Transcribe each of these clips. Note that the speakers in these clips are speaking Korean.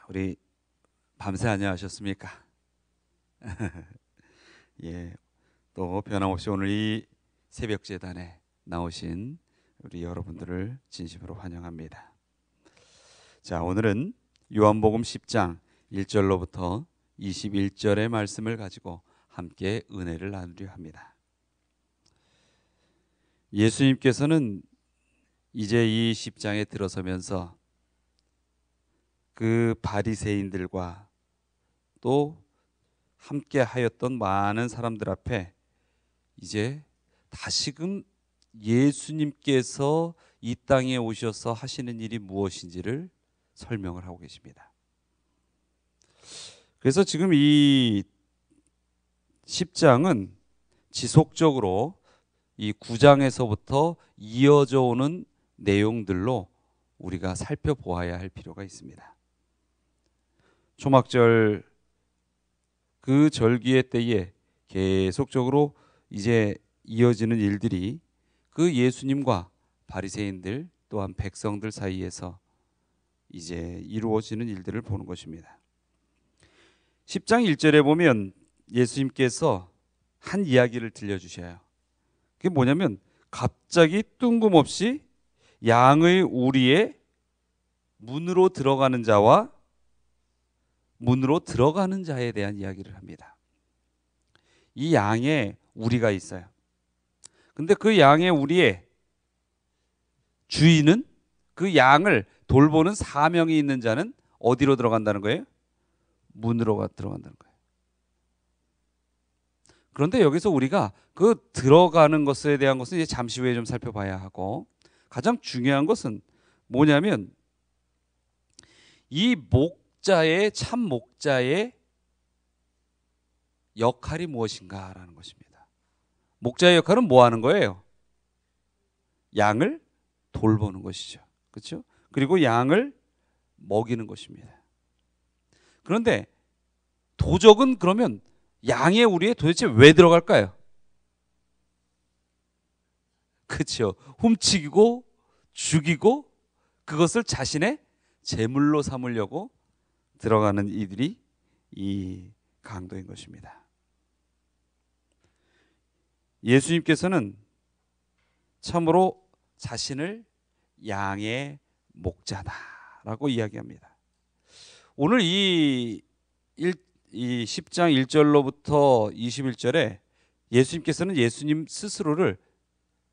우리 밤새 안녕하셨습니까? 예, 또 변함없이 오늘 이 새벽 제단에 나오신 우리 여러분들을 진심으로 환영합니다. 자, 오늘은 요한복음 10장 1절로부터 21절의 말씀을 가지고 함께 은혜를 나누려 합니다. 예수님께서는 이제 이 10장에 들어서면서 그 바리새인들과 또 함께 하였던 많은 사람들 앞에 이제 다시금 예수님께서 이 땅에 오셔서 하시는 일이 무엇인지를 설명을 하고 계십니다. 그래서 지금 이 10장은 지속적으로 이 9장에서부터 이어져 오는 내용들로 우리가 살펴보아야 할 필요가 있습니다. 초막절 그 절기의 때에 계속적으로 이제 이어지는 일들이 그 예수님과 바리새인들 또한 백성들 사이에서 이제 이루어지는 일들을 보는 것입니다. 10장 1절에 보면 예수님께서 한 이야기를 들려주셔요. 그게 뭐냐면 갑자기 뜬금없이 양의 우리에 문으로 들어가는 자와 문으로 들어가는 자에 대한 이야기를 합니다. 이 양에 우리가 있어요. 근데 그 양의 우리에 주인은 그 양을 돌보는 사명이 있는 자는 어디로 들어간다는 거예요? 문으로 들어간다는 거예요. 그런데 여기서 우리가 그 들어가는 것에 대한 것은 이제 잠시 후에 좀 살펴봐야 하고, 가장 중요한 것은 뭐냐면 이 참 목자의 역할이 무엇인가라는 것입니다. 목자의 역할은 뭐 하는 거예요? 양을 돌보는 것이죠. 그렇죠? 그리고 양을 먹이는 것입니다. 그런데 도적은 그러면 양의 우리에 도대체 왜 들어갈까요? 그렇죠. 훔치고 죽이고 그것을 자신의 제물로 삼으려고 들어가는 이들이 이 강도인 것입니다. 예수님께서는 참으로 자신을 양의 목자다라고 이야기합니다. 오늘 이 10장 1절로부터 21절에 예수님께서는 예수님 스스로를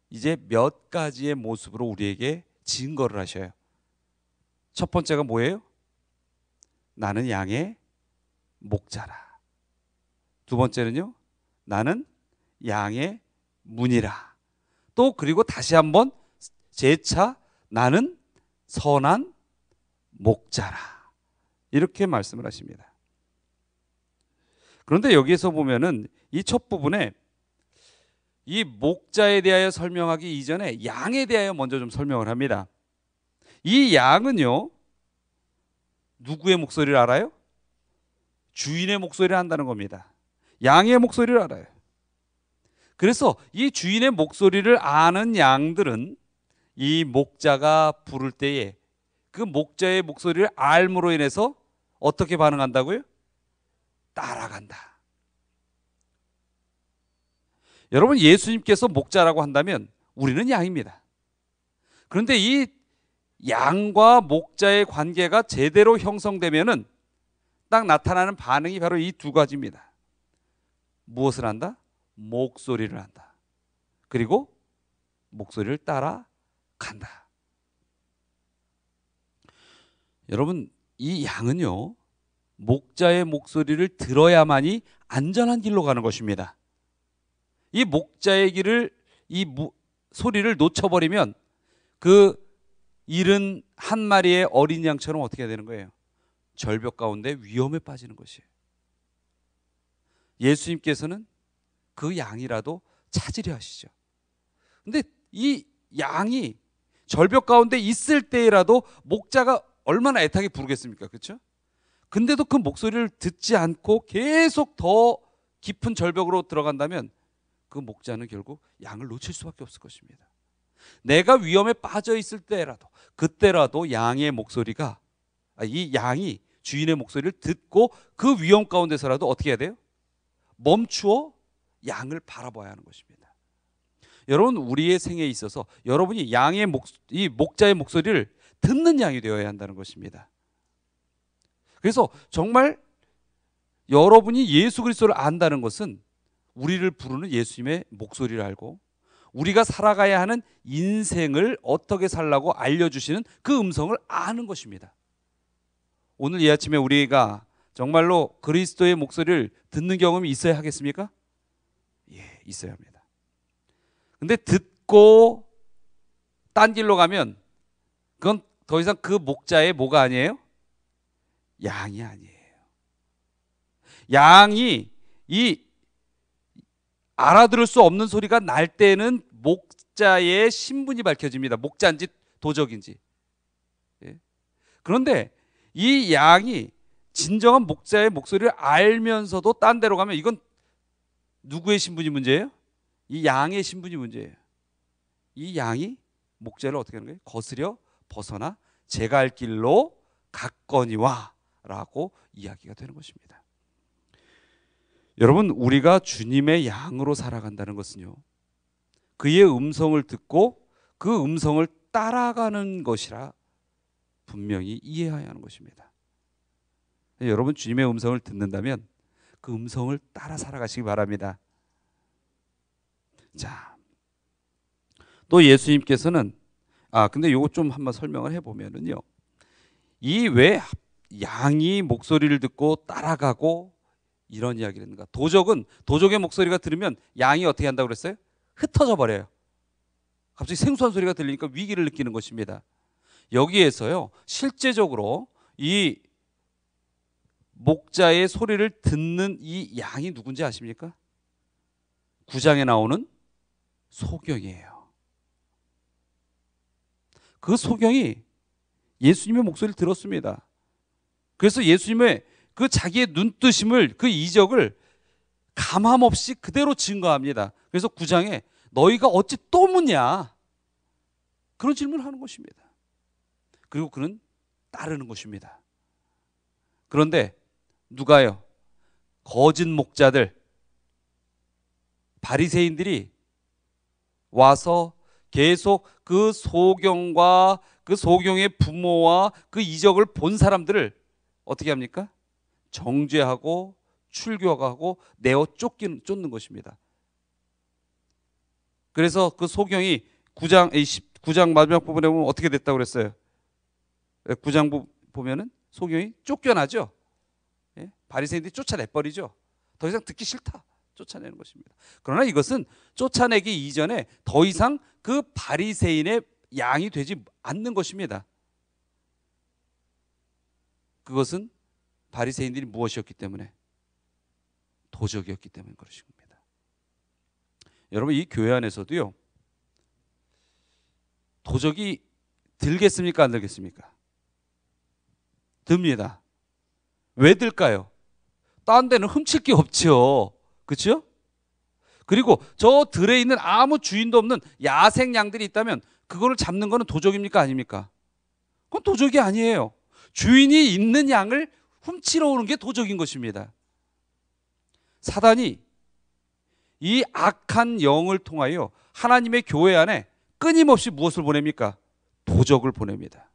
이제 몇 가지의 모습으로 우리에게 증거를 하셔요. 첫 번째가 뭐예요? 나는 양의 목자라. 두 번째는요, 나는 양의 문이라. 또 그리고 다시 한번 재차 나는 선한 목자라. 이렇게 말씀을 하십니다. 그런데 여기에서 보면은 이 첫 부분에 이 목자에 대하여 설명하기 이전에 양에 대하여 먼저 좀 설명을 합니다. 이 양은요, 누구의 목소리를 알아요? 주인의 목소리를 안다는 겁니다. 양의 목소리를 알아요. 그래서 이 주인의 목소리를 아는 양들은 이 목자가 부를 때에 그 목자의 목소리를 알므로 인해서 어떻게 반응한다고요? 따라간다. 여러분, 예수님께서 목자라고 한다면 우리는 양입니다. 그런데 이 양과 목자의 관계가 제대로 형성되면은 딱 나타나는 반응이 바로 이 두 가지입니다. 무엇을 한다? 목소리를 한다. 그리고 목소리를 따라간다. 여러분, 이 양은요, 목자의 목소리를 들어야만이 안전한 길로 가는 것입니다. 이 목자의 길을, 소리를 놓쳐버리면 그 잃은 한 마리의 어린 양처럼 어떻게 되는 거예요? 절벽 가운데 위험에 빠지는 것이에요. 예수님께서는 그 양이라도 찾으려 하시죠. 근데 이 양이 절벽 가운데 있을 때라도 목자가 얼마나 애타게 부르겠습니까? 그렇죠? 근데도 그 목소리를 듣지 않고 계속 더 깊은 절벽으로 들어간다면 그 목자는 결국 양을 놓칠 수밖에 없을 것입니다. 내가 위험에 빠져 있을 때라도, 그때라도 양의 목소리가, 이 양이 주인의 목소리를 듣고 그 위험 가운데서라도 어떻게 해야 돼요? 멈추어 양을 바라봐야 하는 것입니다. 여러분, 우리의 생애에 있어서 여러분이 이 목자의 목소리를 듣는 양이 되어야 한다는 것입니다. 그래서 정말 여러분이 예수 그리스도를 안다는 것은 우리를 부르는 예수님의 목소리를 알고 우리가 살아가야 하는 인생을 어떻게 살라고 알려주시는 그 음성을 아는 것입니다. 오늘 이 아침에 우리가 정말로 그리스도의 목소리를 듣는 경험이 있어야 하겠습니까? 예, 있어야 합니다. 근데 듣고 딴 길로 가면 그건 더 이상 그 목자의 뭐가 아니에요? 양이 아니에요. 양이 이 알아들을 수 없는 소리가 날 때는 목자의 신분이 밝혀집니다. 목자인지 도적인지. 예. 그런데 이 양이 진정한 목자의 목소리를 알면서도 딴 데로 가면 이건 누구의 신분이 문제예요? 이 양의 신분이 문제예요. 이 양이 목자를 어떻게 하는 거예요? 거스려 벗어나 제가 할 길로 갔거니와 라고 이야기가 되는 것입니다. 여러분, 우리가 주님의 양으로 살아간다는 것은요, 그의 음성을 듣고 그 음성을 따라가는 것이라 분명히 이해해야 하는 것입니다. 여러분, 주님의 음성을 듣는다면 그 음성을 따라 살아가시기 바랍니다. 자, 또 예수님께서는 근데 요거 좀 한번 설명을 해보면은요, 이 왜 양이 목소리를 듣고 따라가고 이런 이야기를 했는가? 도적의 목소리가 들으면 양이 어떻게 한다고 그랬어요? 흩어져 버려요. 갑자기 생소한 소리가 들리니까 위기를 느끼는 것입니다. 여기에서요, 실제적으로 이 목자의 소리를 듣는 이 양이 누군지 아십니까? 9장에 나오는 소경이에요. 그 소경이 예수님의 목소리를 들었습니다. 그래서 예수님의 그 자기의 눈뜨심을, 그 이적을 가감없이 그대로 증거합니다. 그래서 9장에 너희가 어찌 또 묻냐? 그런 질문을 하는 것입니다. 그리고 그는 따르는 것입니다. 그런데 누가요? 거짓 목자들, 바리새인들이 와서 계속 그 소경과 그 소경의 부모와 그 이적을 본 사람들을 어떻게 합니까? 정죄하고 출교하고 내어 쫓는 것입니다. 그래서 그 소경이 9장 마지막 부분에 보면 어떻게 됐다고 그랬어요? 9장 보면은 소경이 쫓겨나죠. 예? 바리새인들이 쫓아내버리죠. 더 이상 듣기 싫다. 쫓아내는 것입니다. 그러나 이것은 쫓아내기 이전에 더 이상 그 바리새인의 양이 되지 않는 것입니다. 그것은 바리새인들이 무엇이었기 때문에? 도적이었기 때문에 그러신 겁니다. 여러분, 이 교회 안에서도요, 도적이 들겠습니까? 안 들겠습니까? 듭니다. 왜 들까요? 딴 데는 훔칠 게 없죠. 그렇죠? 그리고 저 들에 있는 아무 주인도 없는 야생 양들이 있다면 그거를 잡는 거는 도적입니까? 아닙니까? 그건 도적이 아니에요. 주인이 있는 양을 훔치러 오는 게 도적인 것입니다. 사단이 이 악한 영을 통하여 하나님의 교회 안에 끊임없이 무엇을 보냅니까? 도적을 보냅니다.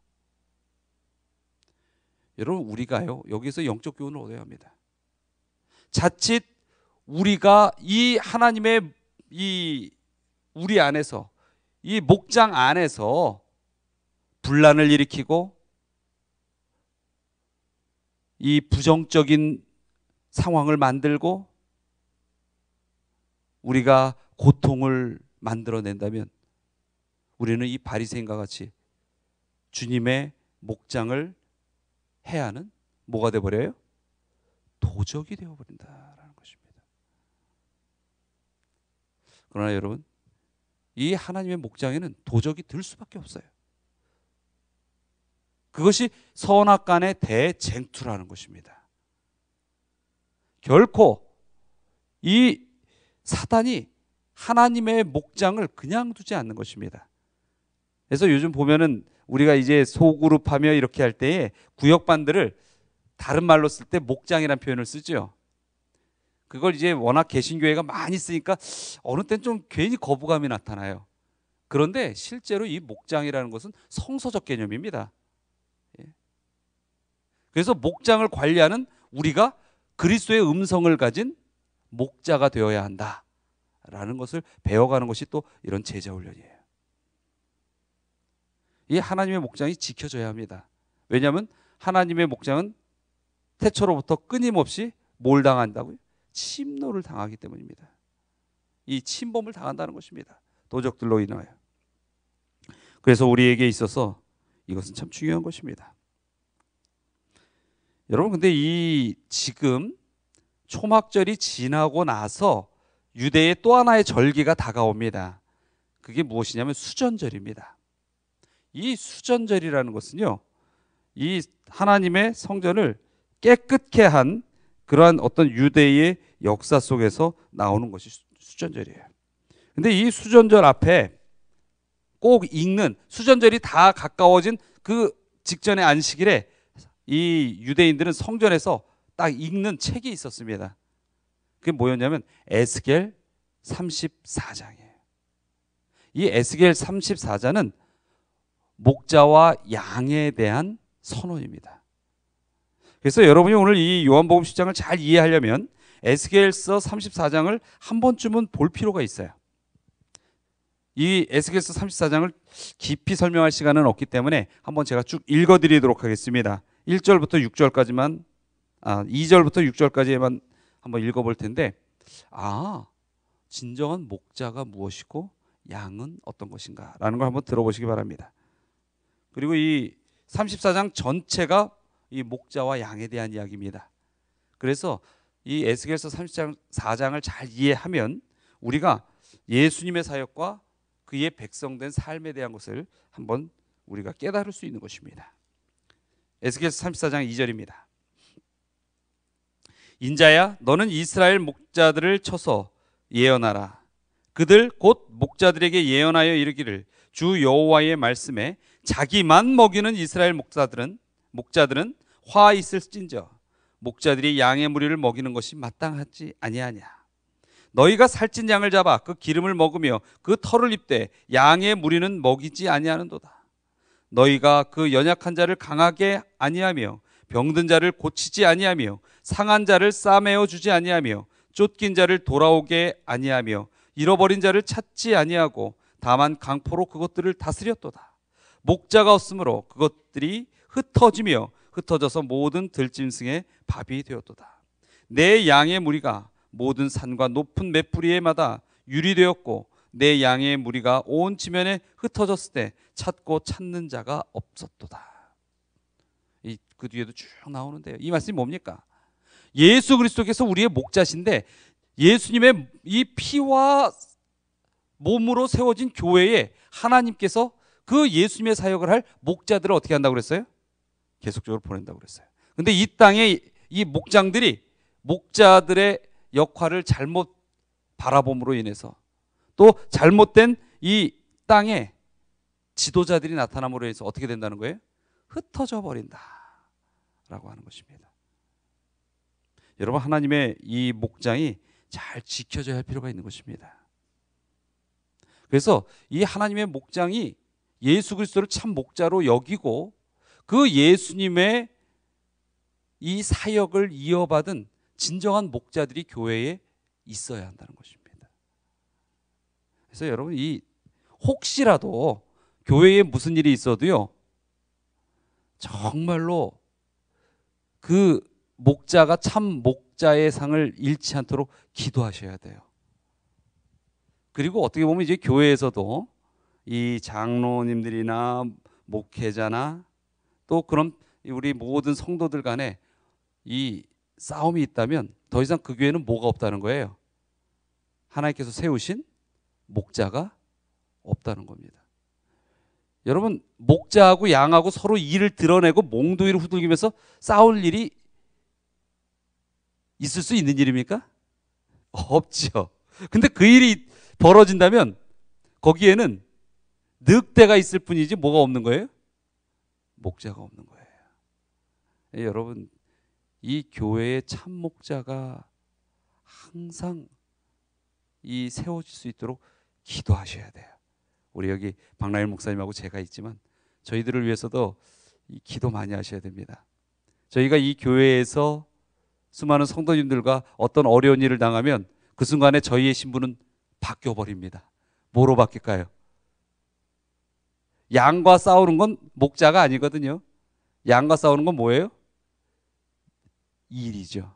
여러분, 우리가요, 여기서 영적 교훈을 얻어야 합니다. 자칫 우리가 이 하나님의 우리 안에서, 이 목장 안에서 분란을 일으키고 이 부정적인 상황을 만들고 우리가 고통을 만들어낸다면 우리는 이 바리새인과 같이 주님의 목장을 해야 하는 뭐가 되어버려요? 도적이 되어버린다라는 것입니다. 그러나 여러분, 이 하나님의 목장에는 도적이 들 수밖에 없어요. 그것이 선악간의 대쟁투라는 것입니다. 결코 이 사단이 하나님의 목장을 그냥 두지 않는 것입니다. 그래서 요즘 보면은 우리가 이제 소그룹하며 이렇게 할 때에 구역반들을 다른 말로 쓸 때 목장이라는 표현을 쓰죠. 그걸 이제 워낙 개신교회가 많이 쓰니까 어느 땐 좀 괜히 거부감이 나타나요. 그런데 실제로 이 목장이라는 것은 성서적 개념입니다. 예. 그래서 목장을 관리하는 우리가 그리스도의 음성을 가진 목자가 되어야 한다라는 것을 배워가는 것이 또 이런 제자 훈련이에요. 이 하나님의 목장이 지켜져야 합니다. 왜냐하면 하나님의 목장은 태초로부터 끊임없이 뭘 당한다고요? 침노를 당하기 때문입니다. 이 침범을 당한다는 것입니다. 도적들로 인하여. 그래서 우리에게 있어서 이것은 참 중요한 것입니다. 여러분, 근데 이 지금 초막절이 지나고 나서 유대의 또 하나의 절기가 다가옵니다. 그게 무엇이냐면 수전절입니다. 이 수전절이라는 것은요, 이 하나님의 성전을 깨끗게 한 그러한 어떤 유대의 역사 속에서 나오는 것이 수전절이에요. 근데 이 수전절 앞에 꼭 읽는, 수전절이 다 가까워진 그 직전의 안식일에 이 유대인들은 성전에서 딱 읽는 책이 있었습니다. 그게 뭐였냐면 에스겔 34장이에요. 이 에스겔 34장은 목자와 양에 대한 선언입니다. 그래서 여러분이 오늘 이 요한복음 10장을 잘 이해하려면 에스겔서 34장을 한 번쯤은 볼 필요가 있어요. 이 에스겔서 34장을 깊이 설명할 시간은 없기 때문에 한번 제가 쭉 읽어드리도록 하겠습니다. 1절부터 6절까지만 2절부터 6절까지만 한번 읽어볼 텐데, 진정한 목자가 무엇이고 양은 어떤 것인가 라는 걸 한번 들어보시기 바랍니다. 그리고 이 34장 전체가 이 목자와 양에 대한 이야기입니다. 그래서 이 에스겔서 34장을 잘 이해하면 우리가 예수님의 사역과 그의 백성된 삶에 대한 것을 한번 우리가 깨달을 수 있는 것입니다. 에스겔서 34장 2절입니다. 인자야, 너는 이스라엘 목자들을 쳐서 예언하라. 그들 곧 목자들에게 예언하여 이르기를, 주 여호와의 말씀에 자기만 먹이는 이스라엘 목자들은 화 있을진저 목자들이 양의 무리를 먹이는 것이 마땅하지 아니하냐. 너희가 살찐 양을 잡아 그 기름을 먹으며 그 털을 입되 양의 무리는 먹이지 아니하는도다. 너희가 그 연약한 자를 강하게 아니하며 병든 자를 고치지 아니하며 상한 자를 싸매어 주지 아니하며 쫓긴 자를 돌아오게 아니하며 잃어버린 자를 찾지 아니하고 다만 강포로 그것들을 다스렸도다. 목자가 없으므로 그것들이 흩어져서 모든 들짐승의 밥이 되었도다. 내 양의 무리가 모든 산과 높은 맷뿌리에마다 유리되었고 내 양의 무리가 온 지면에 흩어졌을 때 찾고 찾는 자가 없었도다. 그 뒤에도 쭉 나오는데요. 이 말씀이 뭡니까? 예수 그리스도께서 우리의 목자신데 예수님의 이 피와 몸으로 세워진 교회에 하나님께서 그 예수님의 사역을 할 목자들을 어떻게 한다고 그랬어요? 계속적으로 보낸다고 그랬어요. 근데 이 땅에 이 목장들이 목자들의 역할을 잘못 바라봄으로 인해서 또 잘못된 이 땅에 지도자들이 나타남으로 해서 어떻게 된다는 거예요? 흩어져 버린다 라고 하는 것입니다. 여러분, 하나님의 이 목장이 잘 지켜져야 할 필요가 있는 것입니다. 그래서 이 하나님의 목장이 예수 그리스도를 참 목자로 여기고 그 예수님의 이 사역을 이어받은 진정한 목자들이 교회에 있어야 한다는 것입니다. 그래서 여러분, 이 혹시라도 교회에 무슨 일이 있어도요, 정말로 그 목자가 참 목자의 상을 잃지 않도록 기도하셔야 돼요. 그리고 어떻게 보면 이제 교회에서도 이 장로님들이나 목회자나 또 그런 우리 모든 성도들 간에 이 싸움이 있다면 더 이상 그 교회는 뭐가 없다는 거예요? 하나님께서 세우신 목자가 없다는 겁니다. 여러분, 목자하고 양하고 서로 이를 드러내고 몽둥이를 후들기면서 싸울 일이 있을 수 있는 일입니까? 없죠. 근데 그 일이 벌어진다면 거기에는 늑대가 있을 뿐이지 뭐가 없는 거예요? 목자가 없는 거예요. 여러분, 이 교회의 참 목자가 항상 이 세워질 수 있도록 기도하셔야 돼요. 우리 여기 박나일 목사님하고 제가 있지만 저희들을 위해서도 이 기도 많이 하셔야 됩니다. 저희가 이 교회에서 수많은 성도님들과 어떤 어려운 일을 당하면 그 순간에 저희의 신분은 바뀌어 버립니다. 뭐로 바뀔까요? 양과 싸우는 건 목자가 아니거든요. 양과 싸우는 건 뭐예요? 일이죠.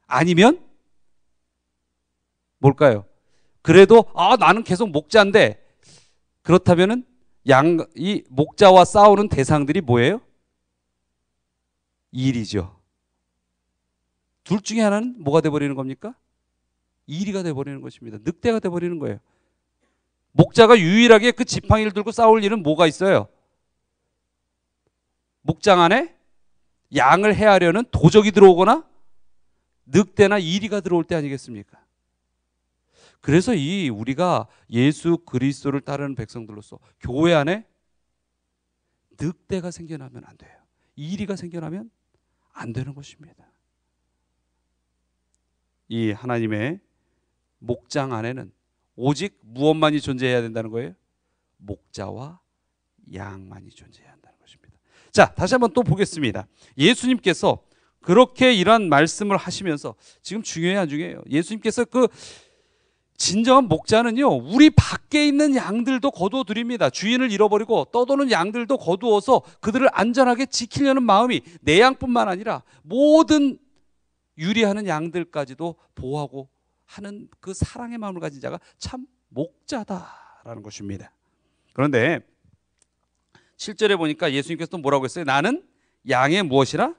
아니면 뭘까요? 그래도 나는 계속 목자인데, 그렇다면은 이 목자와 싸우는 대상들이 뭐예요? 일이죠. 둘 중에 하나는 뭐가 돼버리는 겁니까? 일이가 돼버리는 것입니다. 늑대가 돼버리는 거예요. 목자가 유일하게 그 지팡이를 들고 싸울 일은 뭐가 있어요? 목장 안에 양을 해하려는 도적이 들어오거나 늑대나 이리가 들어올 때 아니겠습니까? 그래서 우리가 예수 그리스도를 따르는 백성들로서 교회 안에 늑대가 생겨나면 안 돼요. 이리가 생겨나면 안 되는 것입니다. 이 하나님의 목장 안에는 오직 무엇만이 존재해야 된다는 거예요? 목자와 양만이 존재해야 한다는 것입니다. 자, 다시 한번 또 보겠습니다. 예수님께서 그렇게 이런 말씀을 하시면서, 지금 중요해요, 안 중요해요? 예수님께서 그 진정한 목자는요, 우리 밖에 있는 양들도 거두어 드립니다. 주인을 잃어버리고 떠도는 양들도 거두어서 그들을 안전하게 지키려는 마음이 내 양뿐만 아니라 모든 유리하는 양들까지도 보호하고 하는 그 사랑의 마음을 가진 자가 참 목자다라는 것입니다. 그런데 7절에 보니까 예수님께서 또 뭐라고 했어요? 나는 양의 무엇이라?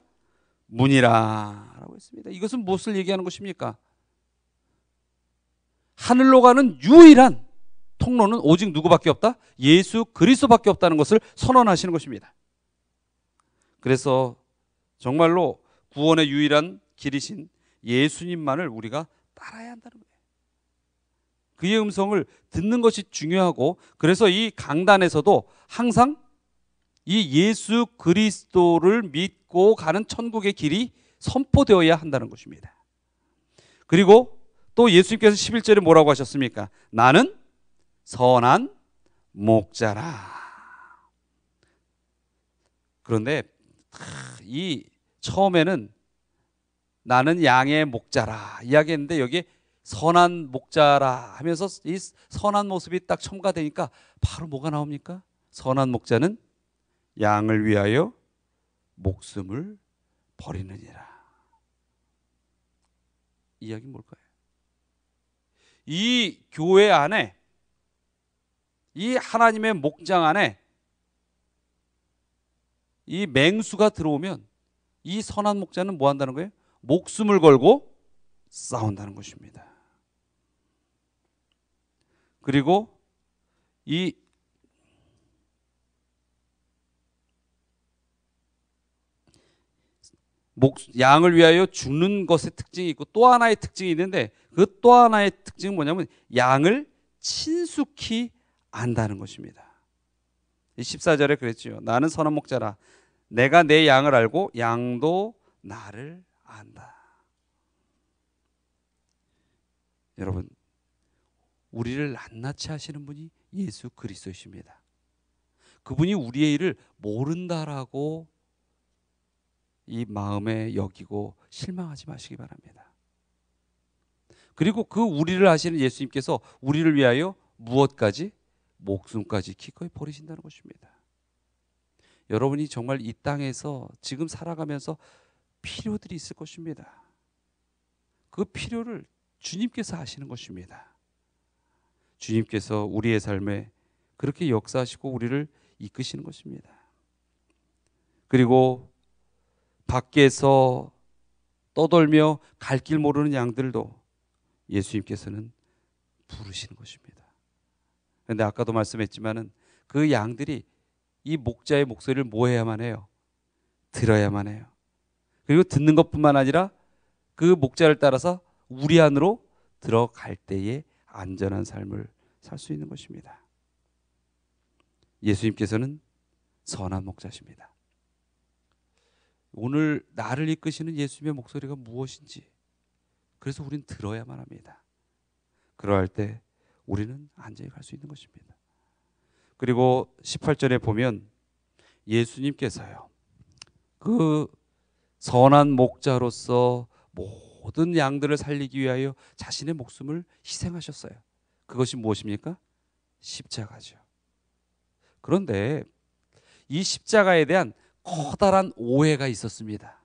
문이라 라고 했습니다. 이것은 무엇을 얘기하는 것입니까? 하늘로 가는 유일한 통로는 오직 누구밖에 없다? 예수 그리스도밖에 없다는 것을 선언하시는 것입니다. 그래서 정말로 구원의 유일한 길이신 예수님만을 우리가 따라야 한다는 거예요. 그의 음성을 듣는 것이 중요하고, 그래서 이 강단에서도 항상 이 예수 그리스도를 믿고 가는 천국의 길이 선포되어야 한다는 것입니다. 그리고 또 예수님께서 11절에 뭐라고 하셨습니까? 나는 선한 목자라. 그런데 이 처음에는 나는 양의 목자라 이야기했는데, 여기에 선한 목자라 하면서 이 선한 모습이 딱 첨가되니까 바로 뭐가 나옵니까? 선한 목자는 양을 위하여 목숨을 버리느니라. 이 이야기는 뭘까요? 이 교회 안에, 이 하나님의 목장 안에 이 맹수가 들어오면 이 선한 목자는 뭐 한다는 거예요? 목숨을 걸고 싸운다는 것입니다. 그리고 이 양을 위하여 죽는 것의 특징이 있고 또 하나의 특징이 있는데, 그 또 하나의 특징은 뭐냐면 양을 친숙히 안다는 것입니다. 14절에 그랬죠. 나는 선한 목자라. 내가 내 양을 알고 양도 나를 안다. 여러분, 우리를 낱낱이 하시는 분이 예수 그리스도이십니다. 그분이 우리의 일을 모른다라고 이 마음에 여기고 실망하지 마시기 바랍니다. 그리고 그 우리를 하시는 예수님께서 우리를 위하여 무엇까지? 목숨까지 기꺼이 버리신다는 것입니다. 여러분이 정말 이 땅에서 지금 살아가면서 필요들이 있을 것입니다. 그 필요를 주님께서 하시는 것입니다. 주님께서 우리의 삶에 그렇게 역사하시고 우리를 이끄시는 것입니다. 그리고 밖에서 떠돌며 갈 길 모르는 양들도 예수님께서는 부르시는 것입니다. 그런데 아까도 말씀했지만은 그 양들이 이 목자의 목소리를 뭐 해야만 해요? 들어야만 해요. 그리고 듣는 것뿐만 아니라 그 목자를 따라서 우리 안으로 들어갈 때에 안전한 삶을 살 수 있는 것입니다. 예수님께서는 선한 목자십니다. 오늘 나를 이끄시는 예수님의 목소리가 무엇인지, 그래서 우리는 들어야만 합니다. 그러할 때 우리는 안전히 갈 수 있는 것입니다. 그리고 18절에 보면 예수님께서요, 그 선한 목자로서 모든 양들을 살리기 위하여 자신의 목숨을 희생하셨어요. 그것이 무엇입니까? 십자가죠. 그런데 이 십자가에 대한 커다란 오해가 있었습니다.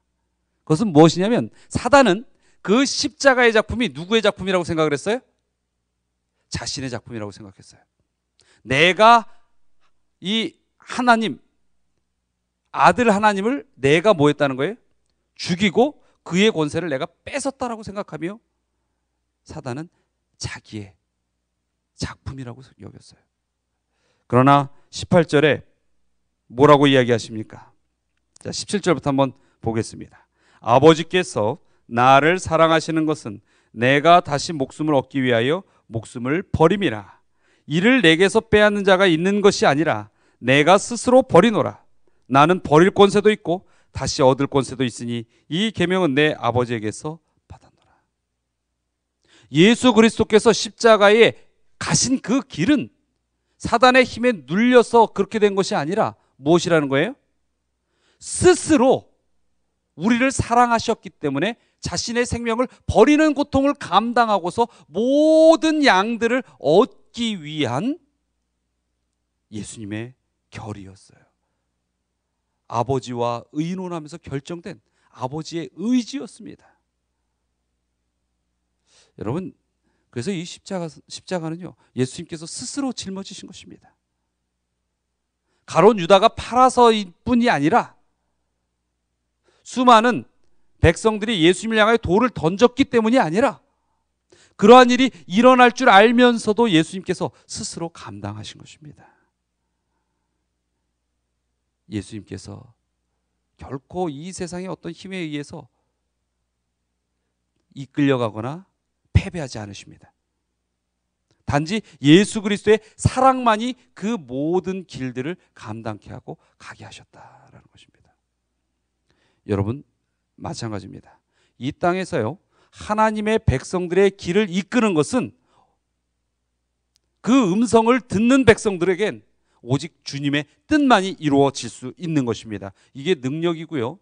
그것은 무엇이냐면, 사단은 그 십자가의 작품이 누구의 작품이라고 생각을 했어요? 자신의 작품이라고 생각했어요. 내가 이 하나님, 아들 하나님을 내가 뭐 했다는 거예요? 죽이고 그의 권세를 내가 뺏었다라고 생각하며 사단은 자기의 작품이라고 여겼어요. 그러나 18절에 뭐라고 이야기하십니까? 자, 17절부터 한번 보겠습니다. 아버지께서 나를 사랑하시는 것은 내가 다시 목숨을 얻기 위하여 목숨을 버림이라. 이를 내게서 빼앗는 자가 있는 것이 아니라 내가 스스로 버리노라. 나는 버릴 권세도 있고 다시 얻을 권세도 있으니 이 계명은 내 아버지에게서 받았노라. 예수 그리스도께서 십자가에 가신 그 길은 사단의 힘에 눌려서 그렇게 된 것이 아니라 무엇이라는 거예요? 스스로 우리를 사랑하셨기 때문에 자신의 생명을 버리는 고통을 감당하고서 모든 양들을 얻기 위한 예수님의 결이었어요. 아버지와 의논하면서 결정된 아버지의 의지였습니다. 여러분, 그래서 이 십자가는요, 예수님께서 스스로 짊어지신 것입니다. 가룟 유다가 팔아서일 뿐이 아니라 수많은 백성들이 예수님을 향하여 돌을 던졌기 때문이 아니라 그러한 일이 일어날 줄 알면서도 예수님께서 스스로 감당하신 것입니다. 예수님께서 결코 이 세상의 어떤 힘에 의해서 이끌려가거나 패배하지 않으십니다. 단지 예수 그리스도의 사랑만이 그 모든 길들을 감당케 하고 가게 하셨다라는 것입니다. 여러분, 마찬가지입니다. 이 땅에서요, 하나님의 백성들의 길을 이끄는 것은 그 음성을 듣는 백성들에겐 오직 주님의 뜻만이 이루어질 수 있는 것입니다. 이게 능력이고요,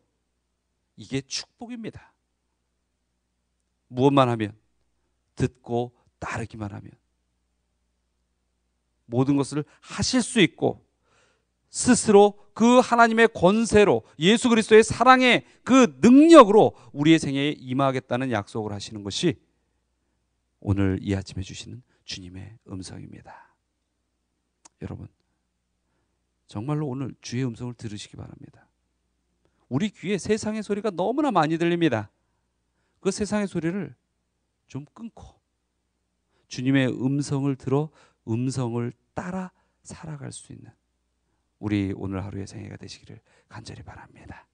이게 축복입니다. 무엇만 하면? 듣고 따르기만 하면 모든 것을 하실 수 있고 스스로 그 하나님의 권세로 예수 그리스도의 사랑의 그 능력으로 우리의 생애에 임하겠다는 약속을 하시는 것이 오늘 이 아침에 주시는 주님의 음성입니다. 여러분, 정말로 오늘 주의 음성을 들으시기 바랍니다. 우리 귀에 세상의 소리가 너무나 많이 들립니다. 그 세상의 소리를 좀 끊고 주님의 음성을 들어 음성을 따라 살아갈 수 있는 우리 오늘 하루의 생애가 되시기를 간절히 바랍니다.